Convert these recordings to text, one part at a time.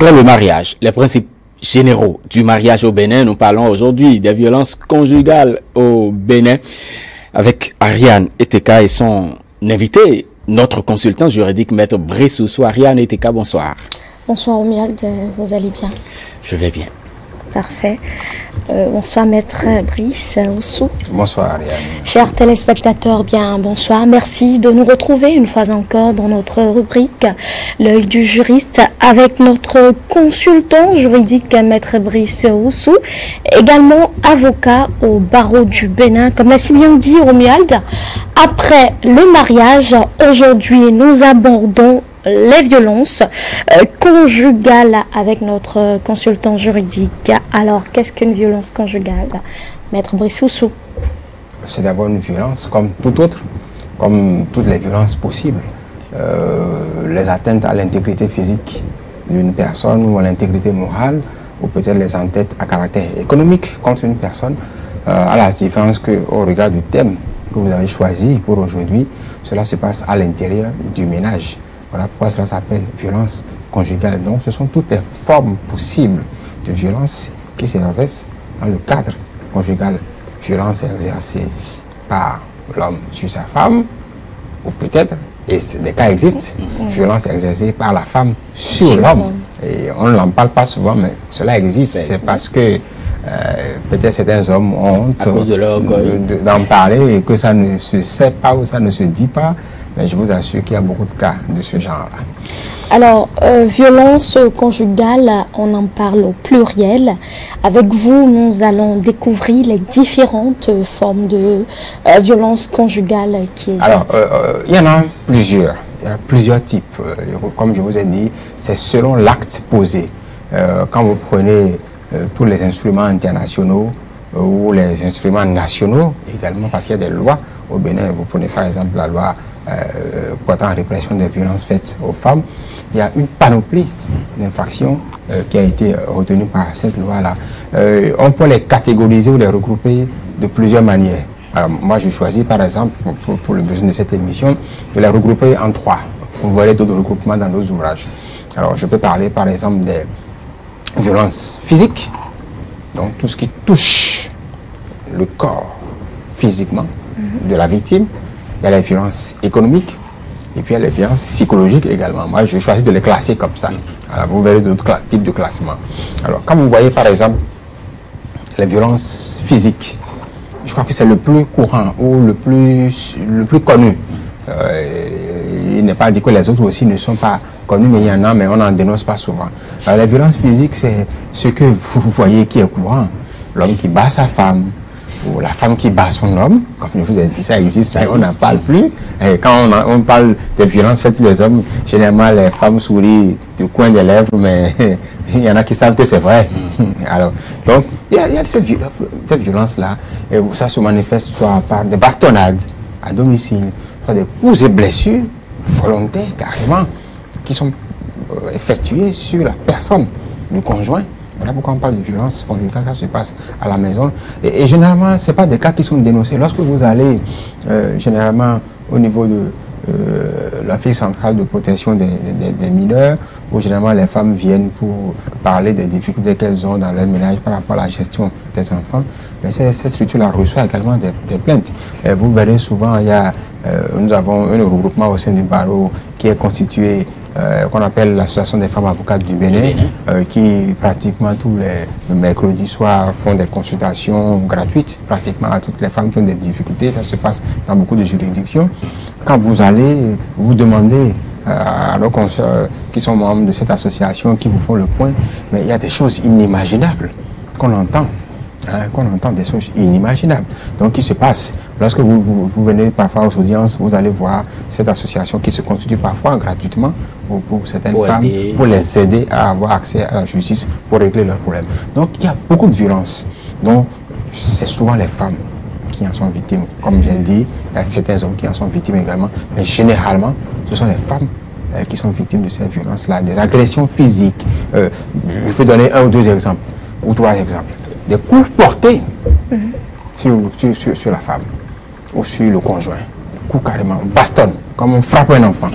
Après le mariage, les principes généraux du mariage au Bénin, nous parlons aujourd'hui des violences conjugales au Bénin avec Ariane Eteka et son invité, notre consultant juridique, Maître Brice Oussou. Ariane Eteka, bonsoir. Bonsoir Romuald, vous allez bien? Je vais bien. Parfait. Bonsoir Maître Brice Oussou. Bonsoir Ariane. Chers téléspectateurs, bien bonsoir. Merci de nous retrouver une fois encore dans notre rubrique L'œil du juriste avec notre consultant juridique Maître Brice Oussou, également avocat au barreau du Bénin. Comme l'a si bien dit Romuald, après le mariage, aujourd'hui nous abordons les violences conjugales avec notre consultant juridique. Alors, qu'est-ce qu'une violence conjugale, Maître Brice Oussou? C'est d'abord une violence comme toute autre, comme toutes les violences possibles. Les atteintes à l'intégrité physique d'une personne ou à l'intégrité morale, ou peut-être les atteintes à caractère économique contre une personne, à la différence qu'au regard du thème que vous avez choisi pour aujourd'hui, cela se passe à l'intérieur du ménage. Voilà pourquoi cela s'appelle violence conjugale. Donc ce sont toutes les formes possibles de violence qui s'exercent dans le cadre conjugal. Violence exercée par l'homme sur sa femme, ou peut-être, et des cas existent, violence exercée par la femme sur l'homme. Et on n'en parle pas souvent, mais cela existe. C'est parce que peut-être certains hommes ont honte d'en parler et que ça ne se sait pas ou ça ne se dit pas. Mais je vous assure qu'il y a beaucoup de cas de ce genre-là. Alors, violence conjugale, on en parle au pluriel. Avec vous, nous allons découvrir les différentes formes de violence conjugale qui existent. Alors, il y en a plusieurs. Il y a plusieurs types. Comme je vous ai dit, c'est selon l'acte posé. Quand vous prenez tous les instruments internationaux ou les instruments nationaux également, parce qu'il y a des lois au Bénin, vous prenez par exemple la loi portant en répression des violences faites aux femmes, il y a une panoplie d'infractions qui a été retenue par cette loi-là. On peut les catégoriser ou les regrouper de plusieurs manières. Alors, moi, je choisis par exemple, pour le besoin de cette émission, de les regrouper en trois. Vous verrez d'autres regroupements dans d'autres ouvrages. Alors, je peux parler par exemple des violences physiques, donc tout ce qui touche le corps physiquement de la victime. Il y a les violences économiques et puis il y a les violences psychologiques également. Moi, je choisis de les classer comme ça. Alors, vous verrez d'autres types de classement. Alors, quand vous voyez par exemple les violences physiques, je crois que c'est le plus courant ou le plus connu. Il n'est pas dit que les autres aussi ne sont pas connus, mais il y en a, mais on n'en dénonce pas souvent. Alors, les violences physiques, c'est ce que vous voyez qui est courant. L'homme qui bat sa femme, ou la femme qui bat son homme, comme je vous ai dit, ça existe, mais on n'en parle plus. Et quand on parle des violences faites sur les hommes, généralement les femmes sourient du coin des lèvres, mais il y en a qui savent que c'est vrai. Alors, donc, il y a cette violence-là, et ça se manifeste soit par des bastonnades à domicile, soit des coups et blessures volontaires carrément, qui sont effectuées sur la personne du conjoint. Voilà pourquoi on parle de violence conjugale, ça se passe à la maison. Et généralement, ce n'est pas des cas qui sont dénoncés. Lorsque vous allez généralement au niveau de l'Office central de protection des mineurs, où généralement les femmes viennent pour parler des difficultés qu'elles ont dans leur ménage par rapport à la gestion des enfants, mais cette structure-là reçoit également des plaintes. Et vous verrez souvent, nous avons un regroupement au sein du barreau qui est constitué qu'on appelle l'Association des femmes avocates du Bénin, qui pratiquement tous les mercredis soirs font des consultations gratuites pratiquement à toutes les femmes qui ont des difficultés. Ça se passe dans beaucoup de juridictions. Quand vous allez, vous demandez à nos consoeurs qui sont membres de cette association, qui vous font le point, mais il y a des choses inimaginables qu'on entend. Qu'on entend des choses inimaginables. Donc, qui se passe lorsque vous venez parfois aux audiences, vous allez voir cette association qui se constitue parfois gratuitement pour certaines femmes, pour les aider à avoir accès à la justice pour régler leurs problèmes. Donc, il y a beaucoup de violence. Donc, c'est souvent les femmes qui en sont victimes. Comme j'ai dit, il y a certains hommes qui en sont victimes également, mais généralement, ce sont les femmes qui sont victimes de ces violences-là, des agressions physiques. Je peux donner un ou deux exemples, ou trois exemples. Des coups portés sur la femme ou sur le conjoint, des coup carrément, on bastonne, comme on frappe un enfant.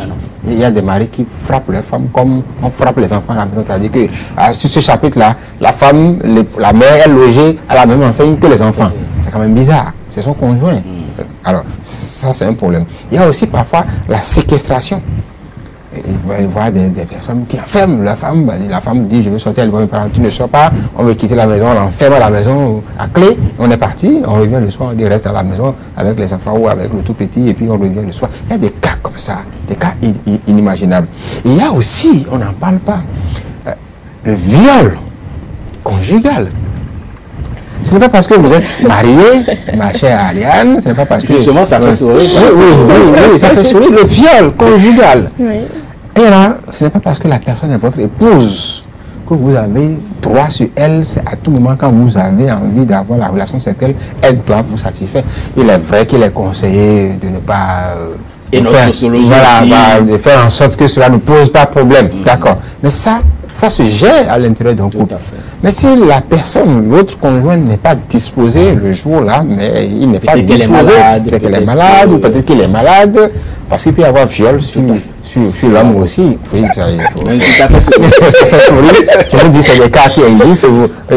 Il y a des maris qui frappent les femmes comme on frappe les enfants à la maison. C'est-à-dire que sur ce chapitre-là, la femme, la mère est logée à la même enseigne que les enfants. C'est quand même bizarre. C'est son conjoint. Alors, ça c'est un problème. Il y a aussi parfois la séquestration. Il voit des personnes qui enferment la femme dit je veux sortir, elle voit mes parents, tu ne sors pas, on veut quitter la maison, on l'enferme à la maison à clé, on est parti, on revient le soir, on dit reste à la maison avec les enfants ou avec le tout petit et puis on revient le soir. Il y a des cas comme ça, des cas inimaginables. Et il y a aussi, on n'en parle pas, le viol conjugal. Ce n'est pas parce que vous êtes marié, ma chère Ariane, ce n'est pas parce que... Justement, ça fait sourire. Oui, ça fait sourire. Le viol conjugal. Oui. Et là, ce n'est pas parce que la personne est votre épouse que vous avez droit sur elle. C'est à tout moment quand vous avez envie d'avoir la relation sexuelle, elle doit vous satisfaire. Il est vrai qu'il est conseillé de ne pas... Et notre sociologie de faire en sorte que cela ne pose pas problème. D'accord. Mais ça se gère à l'intérieur d'un couple. Mais si la personne, l'autre conjoint n'est pas disposé le jour-là, mais il n'est pas disposé, peut-être qu'elle est malade, ou peut-être qu'il est malade, parce qu'il peut y avoir viol sur l'homme aussi. Oui, ça fait sourire. Je vous dis, c'est des cas qui existent.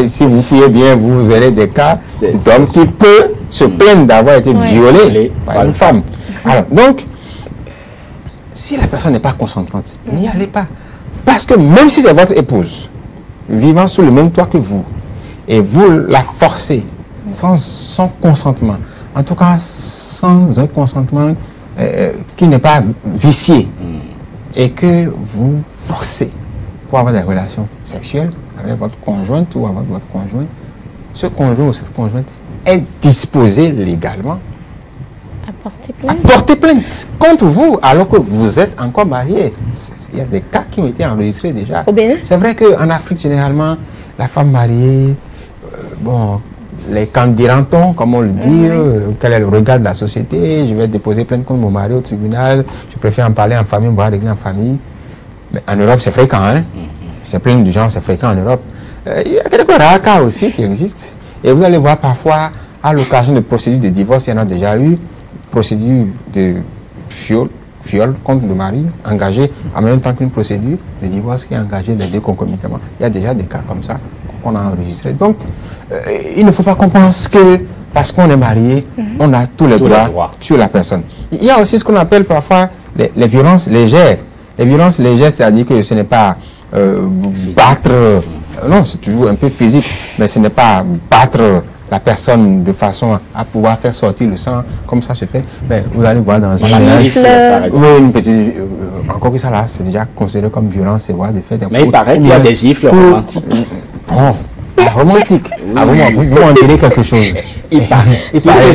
Si vous fouillez bien, vous verrez des cas d'hommes qui peuvent se plaindre d'avoir été violé par une femme. Alors, donc, si la personne n'est pas consentante, n'y allez pas. Parce que même si c'est votre épouse, vivant sous le même toit que vous, et vous la forcez sans consentement, en tout cas sans un consentement qui n'est pas vicié, et que vous forcez pour avoir des relations sexuelles avec votre conjointe ou avec votre conjoint, ce conjoint ou cette conjointe est disposé légalement à porter plainte contre vous alors que vous êtes encore marié. Il y a des cas qui ont été enregistrés déjà. C'est vrai qu'en Afrique, généralement, la femme mariée, les candidatons, comme on le dit, quel est le regard de la société, je vais déposer plainte contre mon mari au tribunal, je préfère en parler en famille, on va régler en famille. Mais en Europe, c'est fréquent, hein. Ces plaintes du genre, c'est fréquent en Europe. Il y a quelques rares cas aussi qui existent. Et vous allez voir parfois, à l'occasion de procédures de divorce, il y en a déjà eu, procédure de viol contre le mari, engagée en même temps qu'une procédure de divorce qui est engagée les deux concomitamment. Il y a déjà des cas comme ça qu'on a enregistrés. Donc, il ne faut pas qu'on pense que parce qu'on est marié, on a tous les droits sur la personne. Il y a aussi ce qu'on appelle parfois les violences légères. Les violences légères, c'est-à-dire que ce n'est pas battre, non, c'est toujours un peu physique, mais ce n'est pas battre la personne de façon à pouvoir faire sortir le sang, comme ça se fait. Mais vous allez voir dans un une petite, encore que ça là, c'est déjà considéré comme violence et voir des faits. Mais il paraît qu'il y a des gifles romantiques. Bon, romantique. Vous en direz quelque chose. Il paraît. Il paraît.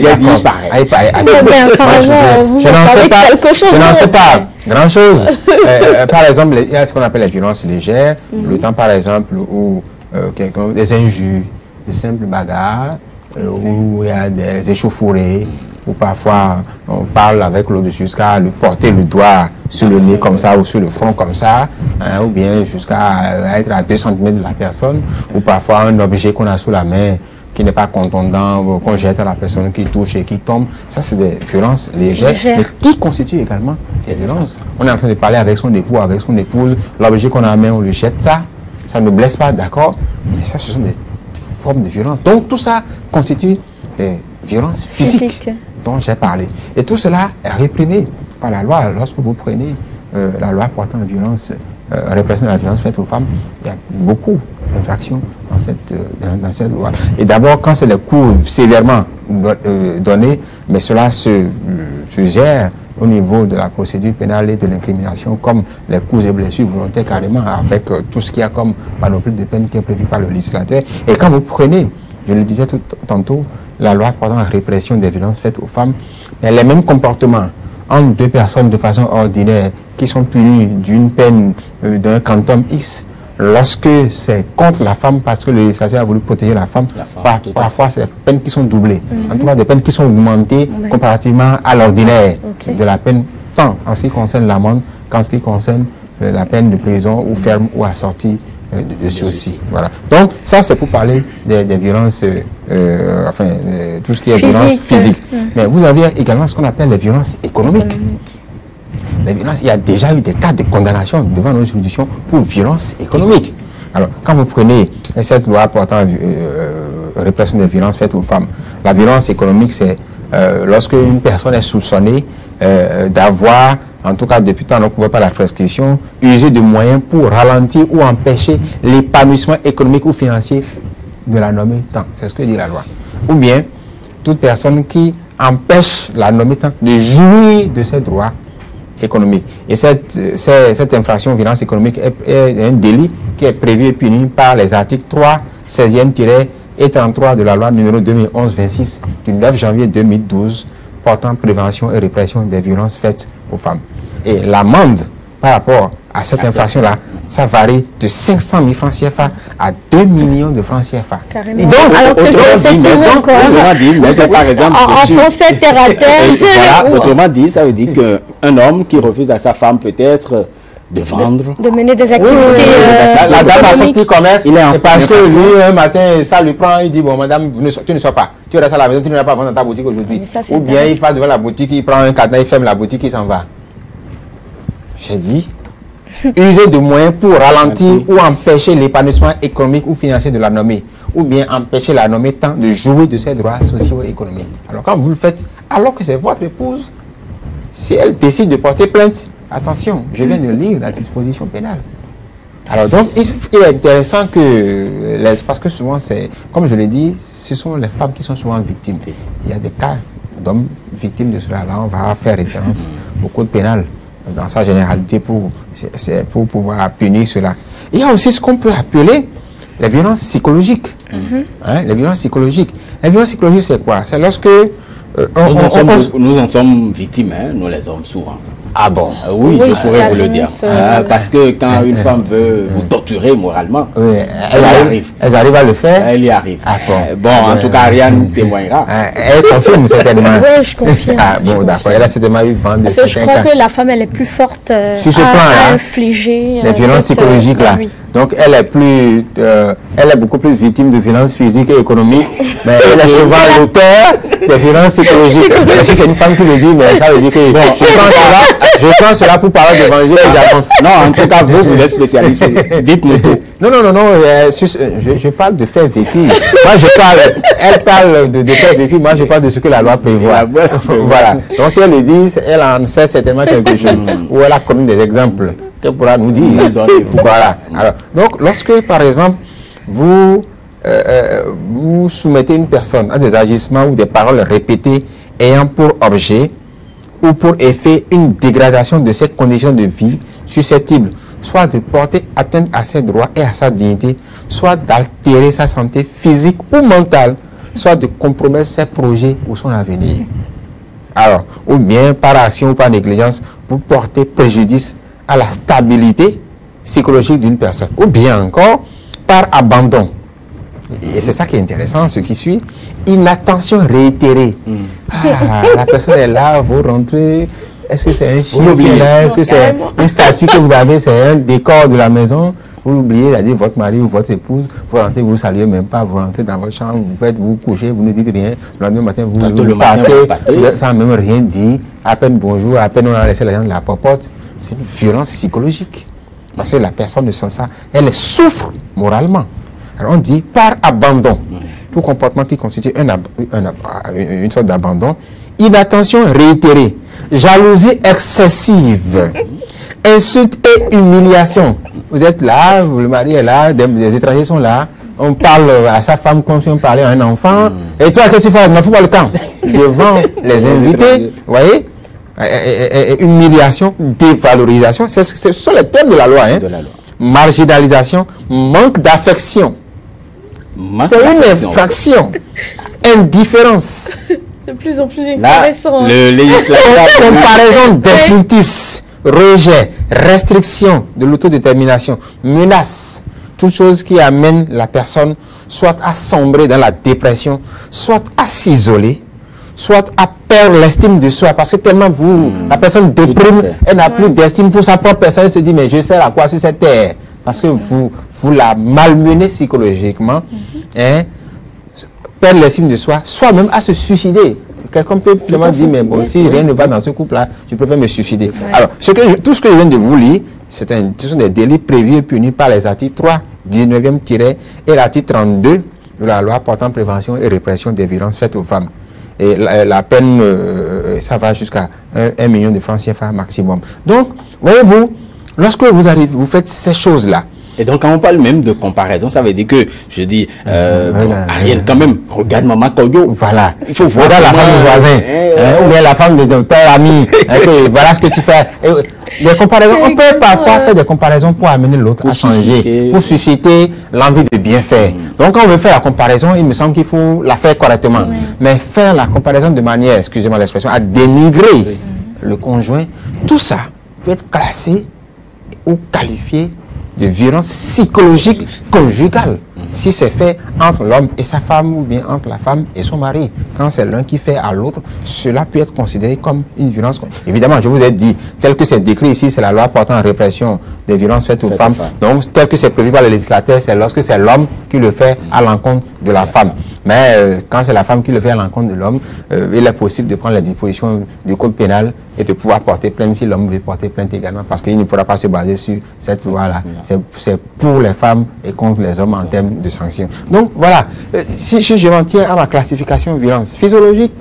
Je n'en sais pas grand-chose. Par exemple, il y a ce qu'on appelle les violences légères. Le temps, par exemple, où des injures, de simples bagarres, où il y a des échauffourées, où parfois on parle avec l'autre jusqu'à lui porter le doigt sur le nez comme ça ou sur le front comme ça, ou bien jusqu'à être à 2 cm de la personne, ou parfois un objet qu'on a sous la main qui n'est pas contondant, qu'on jette à la personne qui touche et qui tombe. Ça, c'est des violences légères, mais qui constituent également des violences. On est en train de parler avec son époux, avec son épouse, l'objet qu'on a en main, on lui jette ça, ça ne blesse pas, d'accord, mais ça, ce sont des formes de violence. Donc, tout ça constitue des violences physiques dont j'ai parlé. Et tout cela est réprimé par la loi. Lorsque vous prenez la loi portant violence, répression de la violence faite aux femmes, il y a beaucoup d'infractions dans cette loi. Et d'abord, quand c'est les coups sévèrement donnés, mais cela se gère au niveau de la procédure pénale et de l'incrimination, comme les coups et blessures volontaires carrément, avec tout ce qu'il y a comme panoplie de peine qui est prévu par le législateur. Et quand vous prenez, je le disais tantôt, la loi portant la répression des violences faites aux femmes, il y a les mêmes comportements entre deux personnes de façon ordinaire qui sont punies d'une peine d'un quantum X. Lorsque c'est contre la femme, parce que le législateur a voulu protéger la femme, parfois c'est des peines qui sont doublées. En tout cas, des peines qui sont augmentées comparativement à l'ordinaire de la peine, tant en ce qui concerne l'amende qu'en ce qui concerne la peine de prison ou ferme ou assortie dessus aussi. Voilà. Donc, ça, c'est pour parler des violences, tout ce qui est violence physique. Mais vous avez également ce qu'on appelle les violences économiques. Les violences, il y a déjà eu des cas de condamnation devant nos juridictions pour violence économique. Alors, quand vous prenez cette loi portant répression des violences faites aux femmes, la violence économique, c'est lorsque une personne est soupçonnée d'avoir, en tout cas depuis tant qu'on ne couvre pas la prescription, usé de moyens pour ralentir ou empêcher l'épanouissement économique ou financier de la nommée temps. C'est ce que dit la loi. Ou bien, toute personne qui empêche la nommée temps de jouir de ses droits économiques. Et cette infraction violence économique est un délit qui est prévu et puni par les articles 3, 16e-et-33 de la loi numéro 2011-26 du 9 janvier 2012 portant prévention et répression des violences faites aux femmes. Et l'amende par rapport à cette infraction-là, ça varie de 500 000 francs CFA à 2 millions de francs CFA. Carrément. Donc, alors que c'est tout par exemple, en français terre à terre. Autrement dit, ça veut dire qu'un homme qui refuse à sa femme peut-être de vendre, de mener des activités. La dame a sorti commerce, et parce que lui, un matin, ça lui prend, il dit, bon, madame, tu ne sors pas. Tu restes à la maison, tu ne vas pas vendre dans ta boutique aujourd'hui. Ou bien il va devant la boutique, il prend un cadenas, il ferme la boutique, il s'en va. J'ai dit, user de moyens pour ralentir ou empêcher l'épanouissement économique ou financier de la nommée, ou bien empêcher la nommée tant de jouir de ses droits sociaux et économiques. Alors quand vous le faites, alors que c'est votre épouse, si elle décide de porter plainte, attention, je viens de lire la disposition pénale. Alors donc, il est intéressant que, parce que souvent c'est, comme je l'ai dit, ce sont les femmes qui sont souvent victimes. Il y a des cas d'hommes victimes de cela. Là, on va faire référence au code pénal dans sa généralité pour pouvoir punir cela. Il y a aussi ce qu'on peut appeler les violences psychologiques. Les violences psychologiques. Les violences psychologiques, c'est quoi? C'est lorsque nous en sommes victimes, nous les hommes, souvent. Ah bon? Oui, je pourrais vous le dire. Parce que quand une femme veut vous torturer moralement, elles arrivent à le faire. Elle y arrive. Ah bon, en tout cas, Ariane témoignera. Elle confirme certainement. Oui, je confirme. Ah bon, d'accord. Elle a certainement eu vent de parce que je crois que la femme, elle est plus forte sur ce plan-là, infliger les violences psychologiques là. Donc elle est beaucoup plus victime de violences physiques et économiques, mais elle est souvent l'auteur des violences psychologiques. Si c'est une femme qui le dit, mais ça veut dire que je prends cela pour parler d'évangile et j'avance. Non, en tout cas, vous êtes spécialisé. Dites-nous tout. Non, je parle de faits vécus. Moi, elle parle de faits vécus, moi je parle de ce que la loi prévoit. Voilà. Donc si elle le dit, elle en sait certainement quelque chose. Ou elle a connu des exemples qu'elle pourra nous dire. Voilà. Alors, donc, lorsque, par exemple, vous soumettez une personne à des agissements ou des paroles répétées ayant pour objet ou pour effet une dégradation de ses conditions de vie susceptibles soit de porter atteinte à ses droits et à sa dignité, soit d'altérer sa santé physique ou mentale, soit de compromettre ses projets ou son avenir. Alors, ou bien par action ou par négligence, vous portez préjudice à la stabilité psychologique d'une personne, ou bien encore par abandon. Et c'est ça qui est intéressant, ce qui suit, inattention réitérée. La personne est là, vous rentrez, est-ce que c'est un chien qui est là, est-ce que c'est une statue que vous avez, c'est un décor de la maison, vous l'oubliez, c'est-à-dire votre mari ou votre épouse, vous rentrez, vous ne saluez même pas, vous rentrez dans votre chambre, vous couchez, vous ne dites rien, le lendemain matin, vous partez, sans même rien dire, à peine bonjour, à peine on a laissé la gens de la porte. C'est une violence psychologique. Parce que la personne ne sent ça, elle souffre moralement. Alors on dit par abandon, tout comportement qui constitue une sorte d'abandon, inattention réitérée, jalousie excessive, insulte et humiliation. Vous êtes là, le mari est là, des étrangers sont là, on parle à sa femme comme si on parlait à un enfant, et toi qu'est-ce que tu fais? Ne fous pas le camp. Devant les invités, vous voyez, humiliation, dévalorisation, ce sont les thèmes de la loi. Marginalisation, manque d'affection. C'est une infraction. Indifférence. De plus en plus intéressant. Comparaison destructrice, rejet, restriction de l'autodétermination, menace, toute chose qui amène la personne soit à sombrer dans la dépression, soit à s'isoler, soit à perdre l'estime de soi, parce que tellement la personne déprime, elle n'a plus d'estime pour sa propre personne, elle se dit, mais je sers à quoi sur cette terre? parce que vous la malmenez psychologiquement, hein, perdre l'estime de soi, soit même à se suicider. Quelqu'un peut finalement dire, mais bon, si rien ne va dans ce couple-là, je préfère me suicider. Alors, tout ce que je viens de vous lire, ce sont des délits prévus et punis par les articles 3, 19e et l'article 32 de la loi portant prévention et répression des violences faites aux femmes. Et la peine, ça va jusqu'à 1 million de francs CFA maximum. Donc, voyez-vous, lorsque vous faites ces choses-là, et donc, quand on parle même de comparaison, ça veut dire que, je dis, Ariane, quand même, regarde Maman Koyo. Voilà. Il faut voir la femme du voisin, ou bien la femme de ton ami. Voilà ce que tu fais. Les comparaisons, on peut parfois faire des comparaisons pour amener l'autre à changer, pour susciter l'envie de bien faire. Donc, quand on veut faire la comparaison, il me semble qu'il faut la faire correctement. Mais faire la comparaison de manière, excusez-moi l'expression, à dénigrer le conjoint, tout ça peut être classé ou qualifié de violence psychologique conjugale, si c'est fait entre l'homme et sa femme ou bien entre la femme et son mari. Quand c'est l'un qui fait à l'autre, cela peut être considéré comme une violence. Évidemment, je vous ai dit, tel que c'est décrit ici, c'est la loi portant répression des violences faites aux femmes. Donc, tel que c'est prévu par le législateur, c'est lorsque c'est l'homme qui le fait à l'encontre de la femme. Mais quand c'est la femme qui le fait à l'encontre de l'homme, il est possible de prendre les dispositions du code pénal et de pouvoir porter plainte si l'homme veut porter plainte également, parce qu'il ne pourra pas se baser sur cette loi-là. C'est pour les femmes et contre les hommes en termes de sanctions. Donc voilà, si je m'en tiens à ma classification violence physiologique,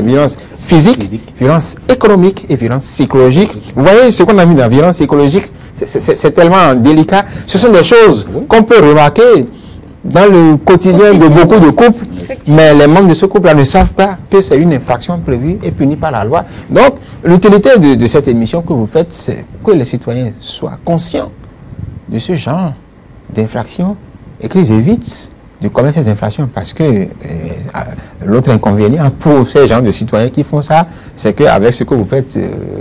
violence physique, violence économique et violence psychologique. Vous voyez ce qu'on a mis dans la violence psychologique, c'est tellement délicat. Ce sont des choses qu'on peut remarquer dans le quotidien de beaucoup de couples, mais les membres de ce couple-là ne savent pas que c'est une infraction prévue et punie par la loi. Donc, l'utilité de cette émission que vous faites, c'est que les citoyens soient conscients de ce genre d'infraction et qu'ils évitent de commettre ces infractions, parce que l'autre inconvénient pour ces gens de citoyens qui font ça, c'est qu'avec ce que vous faites,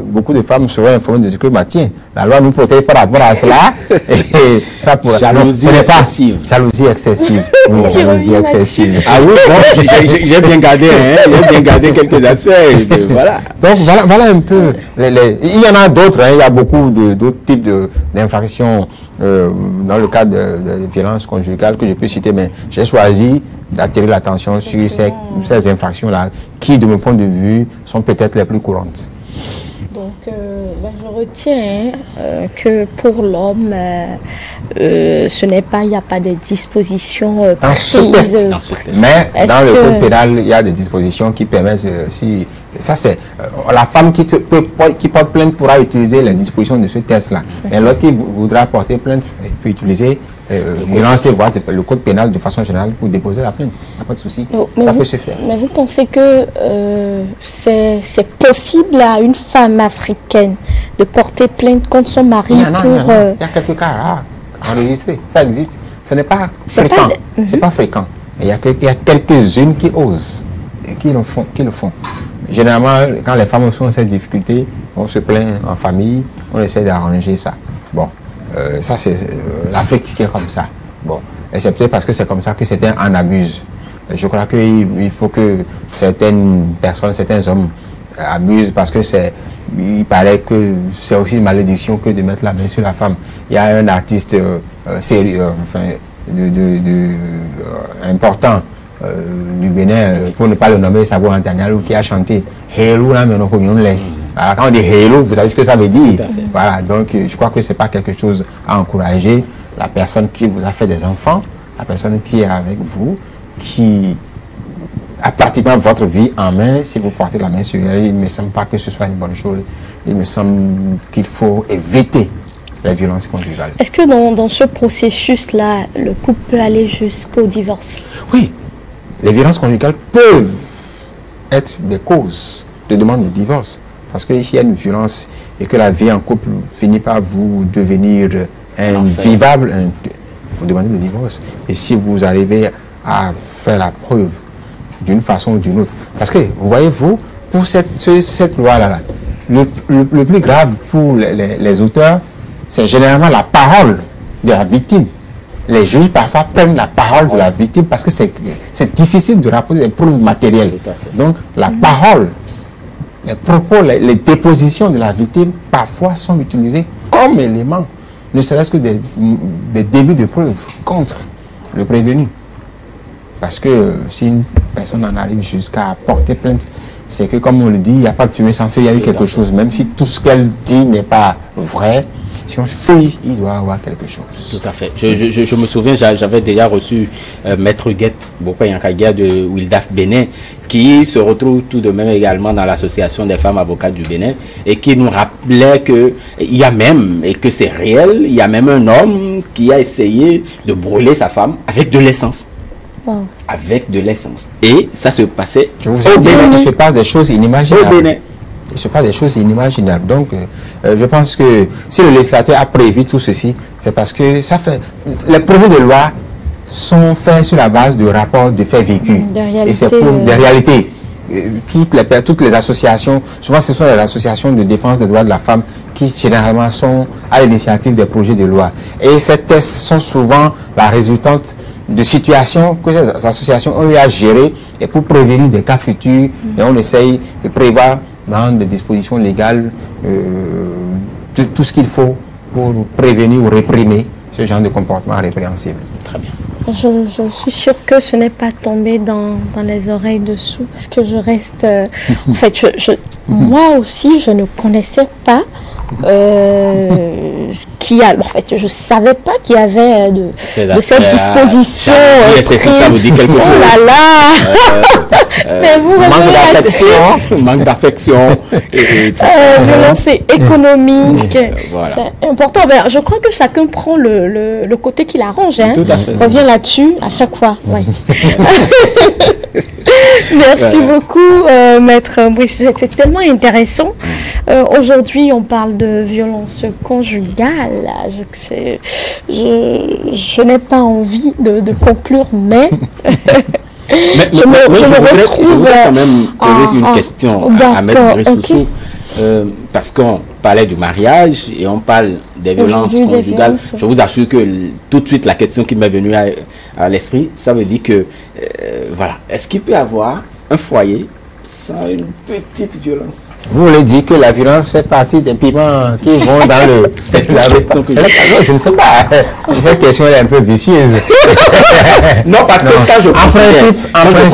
beaucoup de femmes seront informées de ce que, bah, tiens, la loi nous protège par rapport à cela, et ça pourrait... Jalousie excessive. Jalousie excessive. Oui, jalousie excessive. Ah oui, bon, j'ai bien gardé, hein, j'ai bien gardé quelques aspects, voilà. Donc voilà un peu, il y en a d'autres, hein, il y a beaucoup d'autres types d'infractions dans le cadre de violences conjugales que je peux citer, mais j'ai choisi d'attirer l'attention sur ces infractions-là qui, de mon point de vue, sont peut-être les plus courantes. Donc, je retiens que pour l'homme, ce n'est pas, il n'y a pas de dispositions prises. Mais dans le code pénal, il y a des dispositions qui permettent, si ça c'est la femme qui porte plainte pourra utiliser les dispositions de ce test-là. Et l'autre qui voudra porter plainte peut utiliser le code pénal de façon générale pour déposer la plainte. Il n'y a pas de souci. Ça peut se faire. Mais vous pensez que c'est possible à une femme africaine de porter plainte contre son mari pour... Il y a quelques cas rares enregistrés. Ça existe. Ce n'est pas fréquent. C'est pas fréquent. Il y a quelques-unes qui osent et qui le font. Généralement, quand les femmes sont dans cette difficulté, on se plaint en famille, on essaie d'arranger ça. Bon, ça c'est l'Afrique qui est comme ça. Bon, et c'est peut-être parce que c'est comme ça que certains en abusent. Je crois qu'il faut que certaines personnes, certains hommes abusent parce que il paraît que c'est aussi une malédiction que de mettre la main sur la femme. Il y a un artiste sérieux, important du Bénin, pour ne pas le nommer, Sabo Antanialou, qui a chanté Hello, alors, quand on dit Hello, vous savez ce que ça veut dire. Voilà, donc je crois que ce n'est pas quelque chose à encourager. La personne qui vous a fait des enfants, la personne qui est avec vous, qui a pratiquement votre vie en main, si vous portez la main sur elle, il ne me semble pas que ce soit une bonne chose. Il me semble qu'il faut éviter les violences conjugales. Est-ce que dans ce processus-là, le couple peut aller jusqu'au divorce? Oui, les violences conjugales peuvent être des causes de demande de divorce. Parce que s'il y a une violence et que la vie en couple finit par vous devenir invivable, vous demandez le divorce. Et si vous arrivez à faire la preuve d'une façon ou d'une autre. Parce que, vous voyez, vous, pour cette loi-là, le plus grave pour les auteurs, c'est généralement la parole de la victime. Les juges parfois prennent la parole de la victime parce que c'est difficile de rapporter des preuves matérielles. Donc, la parole, les propos, les dépositions de la victime, parfois sont utilisées comme éléments ne serait-ce que des débuts de preuves contre le prévenu. Parce que si une personne en arrive jusqu'à porter plainte, c'est que, comme on le dit, il n'y a pas de fumée sans feu, il y a eu quelque chose. Même si tout ce qu'elle dit n'est pas vrai, si on fouille, il doit y avoir quelque chose. Tout à fait. Je me souviens, j'avais déjà reçu Maître Guette Bopa-Yankagia de Wildaf Bénin, qui se retrouve tout de même également dans l'association des femmes avocates du Bénin, et qui nous rappelait qu'il y a même, et que c'est réel, il y a même un homme qui a essayé de brûler sa femme avec de l'essence. Wow. Avec de l'essence. Et ça se passait au Bénin. Il se passe des choses inimaginables. Au Bénin. Il se passe des choses inimaginables. Donc, je pense que si le législateur a prévu tout ceci, c'est parce que ça fait... Les projets de loi sont faits sur la base de rapports de faits vécus. Et c'est pour des réalités. Toutes les associations, souvent ce sont les associations de défense des droits de la femme qui généralement sont à l'initiative des projets de loi. Et ces tests sont souvent la résultante de situations que ces associations ont eu à gérer, et pour prévenir des cas futurs, et on essaye de prévoir dans des dispositions légales tout ce qu'il faut pour prévenir ou réprimer ce genre de comportement répréhensible. Très bien. Je suis sûre que ce n'est pas tombé dans les oreilles dessous, parce que je reste... en fait, moi aussi, je ne connaissais pas en fait, je savais pas qu'il y avait de cette disposition. Ça vous dit quelque chose? Oh là là. Mais vous manque d'affection, violence économique. Voilà. C'est important. Ben, je crois que chacun prend le côté qui l'arrange. Hein. Tout à fait. On revient là-dessus à chaque fois. Ouais. Merci beaucoup, Maître Brice. C'est tellement intéressant. Aujourd'hui, on parle de violence conjugale. Je n'ai pas envie de conclure, mais... je voudrais quand même poser une question à Maître Brice Soussou, parce qu'on parlait du mariage et on parle des violences conjugales. Je vous assure que tout de suite, la question qui m'est venue à l'esprit, ça veut dire que, voilà, est-ce qu'il peut y avoir un foyer sans une petite violence? Vous voulez dire que la violence fait partie des piments qui vont dans le... C'est la question que je ne sais pas. Cette question est un peu vicieuse. Non, parce que quand je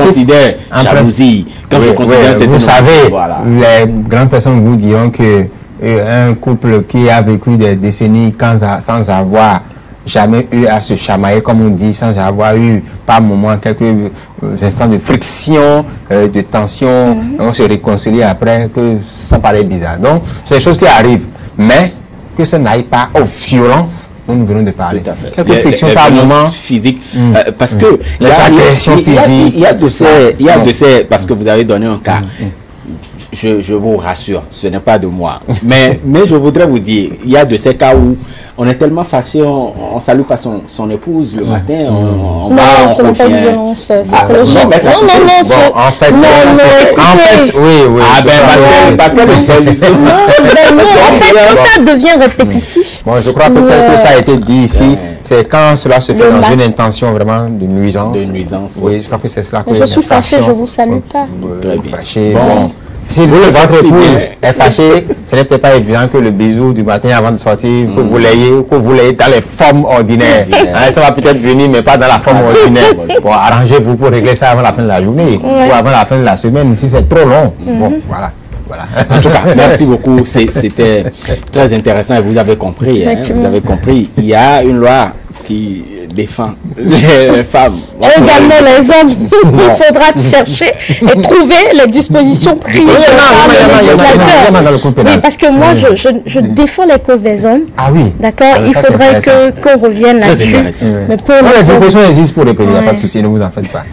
considère jalousie, quand je considère cette... Vous savez, les grandes personnes vous diront que un couple qui a vécu des décennies sans avoir jamais eu à se chamailler, comme on dit, sans avoir eu par moment quelques instants de friction, de tension, on se réconcilie après, que ça paraît bizarre. Donc, c'est des choses qui arrivent, mais que ça n'aille pas aux violences dont nous venons de parler. Tout à fait. Quelques frictions par moment physique, parce que les agressions physiques, il y a de ces, parce que vous avez donné un cas. Je vous rassure, ce n'est pas de moi. Mais je voudrais vous dire, il y a de ces cas où on est tellement fâché, on ne salue pas son épouse le matin, on revient. Non, en fait, oui. Parce que en fait, quand ça devient répétitif. Bon, je crois peut-être que ça a été dit ici, c'est quand cela se fait dans une intention vraiment de nuisance. Oui, je crois que c'est cela. Je suis fâché, je ne vous salue pas. Fâché, bon. Si votre épouse est fâchée, ce n'est peut-être pas évident que le bisou du matin avant de sortir, que vous l'ayez dans les formes ordinaires. Ça va peut-être venir, mais pas dans la forme ordinaire. Bon, arrangez-vous pour régler ça avant la fin de la journée ou avant la fin de la semaine, si c'est trop long. Bon, voilà. En tout cas, merci beaucoup. C'était très intéressant et vous avez compris. Vous avez compris. Il y a une loi qui défend les femmes. Et également les hommes. Il faudra chercher et trouver les dispositions prises par le législateur. Oui, parce que moi, je défends les causes des hommes. Ah oui. D'accord. Il faudrait qu'on revienne là-dessus. Mais pour les dispositions existent pour les prévenir, il n'y a pas de souci, ne vous en faites pas.